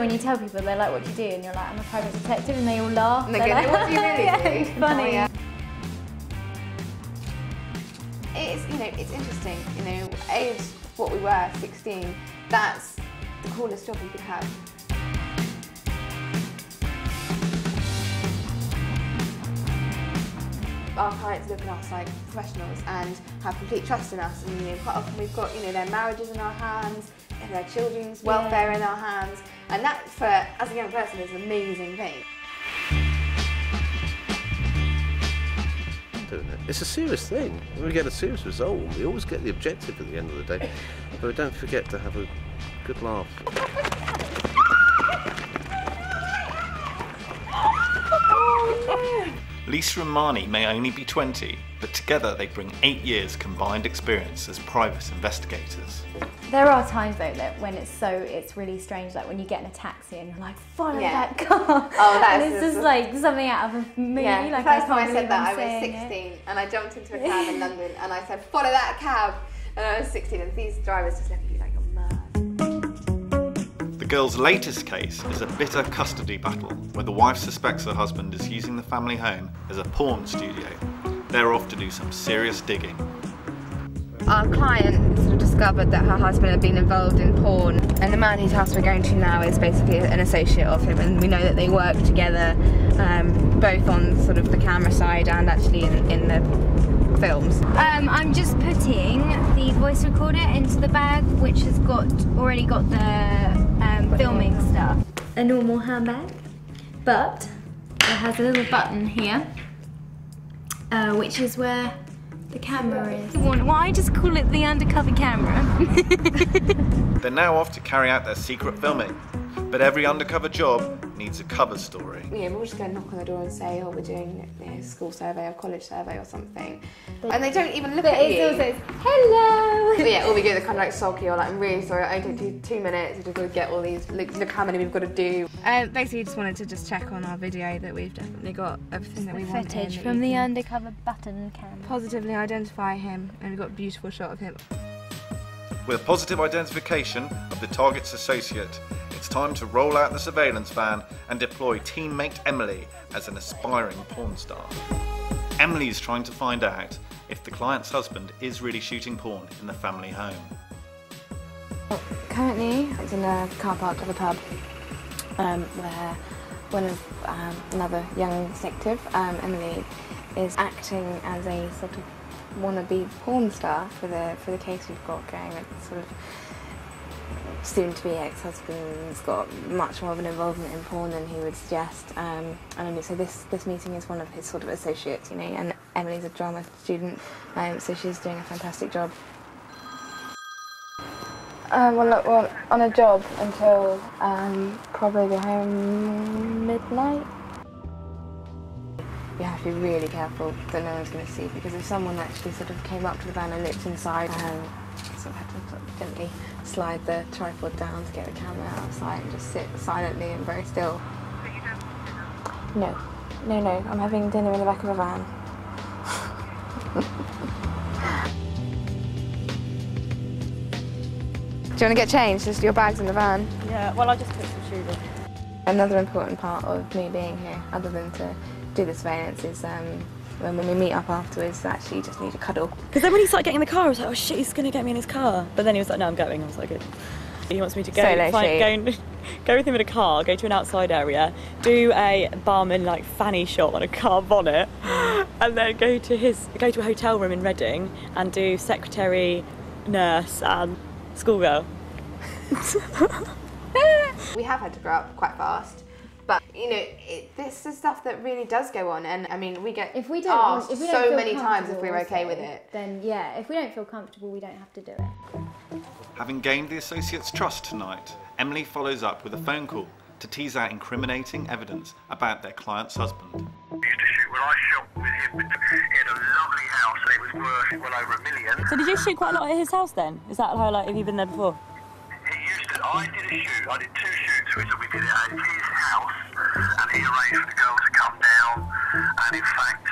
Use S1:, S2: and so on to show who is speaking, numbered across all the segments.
S1: when you tell people, they're like, what do you do? And you're like, I'm a private detective, and they all laugh.
S2: And they go, like, what do you really do?
S1: Yeah, it's funny.
S2: Oh, yeah. It's, you know, it's interesting, you know, age what we were, 16, that's the coolest job you could have. Our clients look at us like professionals and have complete trust in us, and you know, quite often we've got, you know, their marriages in our hands and their children's welfare in our hands, and that, for as a young person, is an amazing thing.
S3: It's a serious thing. We get a serious result. We always get the objective at the end of the day, but we don't forget to have a good laugh.
S4: Lisa and Marnie may only be 20, but together they bring 8 years combined experience as private investigators.
S1: There are times though that when it's really strange, like when you get in a taxi and you're like, follow that car.
S2: Oh, that's
S1: and it's just like something out of a movie.
S2: Yeah,
S1: like,
S2: the first time I
S1: can't
S2: said that,
S1: believe
S2: I
S1: I'm
S2: was
S1: saying
S2: 16 and I jumped into a cab in London and I said, follow that cab. And I was 16 and these drivers just look at you like, you're mad.
S4: The girl's latest case is a bitter custody battle where the wife suspects her husband is using the family home as a porn studio. They're off to do some serious digging.
S2: Our client sort of discovered that her husband had been involved in porn, and the man whose house we're going to now is basically an associate of him, and we know that they work together, both on sort of the camera side and actually in the films.
S1: I'm just putting the voice recorder into the bag, which has already got the filming stuff. A normal handbag, but it has a little button here, which is where the camera is. Why just call it the undercover camera?
S4: They're now off to carry out their secret filming, but every undercover job needs a cover story.
S2: Yeah, we'll just go knock on the door and say, oh, we're doing a school survey or college survey or something. And they don't even look at you.
S1: It still says, hello!
S2: But yeah, all we do, they're kind of like sulky or like, I'm really sorry, I only take 2 minutes, we've got to get all these, look how many we've got to do. Basically just wanted to just check on our video that we've definitely got everything that we want.
S1: Footage from the undercover button cam.
S2: Positively identify him, and we've got a beautiful shot of him.
S4: With positive identification of the target's associate, it's time to roll out the surveillance van and deploy teammate Emily as an aspiring porn star. Emily's trying to find out if the client's husband is really shooting porn in the family home.
S2: Currently, it's in a car park of a pub where one of another young detective, Emily, is acting as a sort of wannabe porn star for the case we've got going. It's sort of soon-to-be ex-husband's got much more of an involvement in porn than he would suggest, and so this meeting is one of his sort of associates, you know, and Emily's a drama student, so she's doing a fantastic job. Well, look, we're on a job until probably go home midnight. You have to be really careful that no one's going to see, because if someone actually sort of came up to the van and looked inside, sort of had to sort of gently slide the tripod down to get the camera out of sight and just sit silently and very still. No, I'm having dinner in the back of a van. Do you want to get changed? Just your bag's in the van?
S5: Yeah, well, I just took some shoes off.
S2: Another important part of me being here, other than to do the surveillance, is when we meet up afterwards, actually you just need a cuddle.
S5: Because then when he started getting in the car, I was like, oh shit, he's going to get me in his car. But then he was like, no, I'm going. I was like, good. He wants me to go, go with him in a car, go to an outside area, do a barman like fanny shot on a car bonnet, and then go to a hotel room in Reading and do secretary, nurse, and schoolgirl.
S2: We have had to grow up quite fast. But, you know, this is stuff that really does go on, and I mean, we get asked so many times if we're okay with it.
S1: Then yeah, if we don't feel comfortable, we don't have to do it.
S4: Having gained the associate's trust tonight, Emily follows up with a phone call to tease out incriminating evidence about their client's husband.
S6: I used to shoot when I shot with him. He had a lovely house and it was worth well over $1 million.
S5: So did you shoot quite a lot at his house then? Is that how, like, have you been there before?
S6: I did a shoot, I did 2 shoots with him. We did it at his house, and he arranged for the girl to come down, and in fact,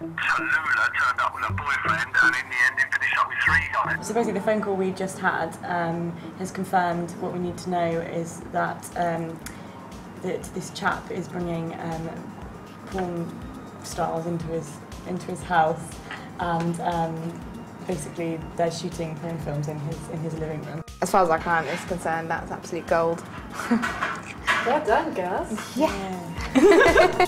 S6: Tallulah turned up with her boyfriend, and in the end he finished up with intrigue on it.
S5: So basically the phone call we just had has confirmed what we need to know is that that this chap is bringing porn stars into his house, and basically they're shooting porn films in his living room.
S2: As far as our client is concerned, that's absolute gold.
S5: Well done, girls.
S2: Yeah.